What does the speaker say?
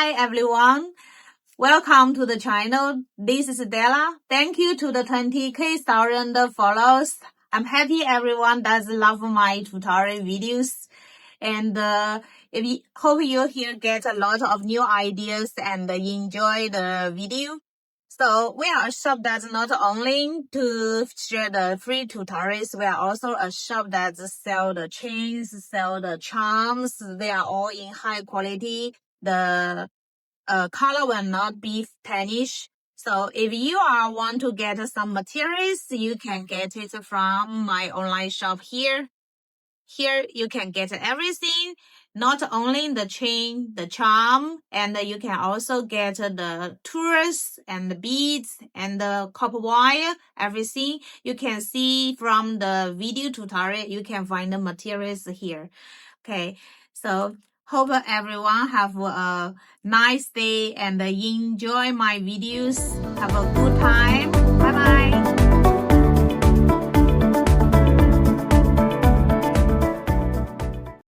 Hi everyone, welcome to the channel. This is Della. Thank you to the 20,000 followers. I'm happy everyone does love my tutorial videos, and hope you here get a lot of new ideas and enjoy the video. So we are a shop that's not only to share the free tutorials, we are also a shop that sell the chains, sell the charms. They are all in high quality. The color will not be tannish. So if you want to get some materials, you can get it from my online shop here. Here you can get everything, not only the chain, the charm, and you can also get the tools and the beads and the copper wire, everything. You can see from the video tutorial, you can find the materials here. Okay, so hope everyone have a nice day and enjoy my videos. Have a good time. Bye bye.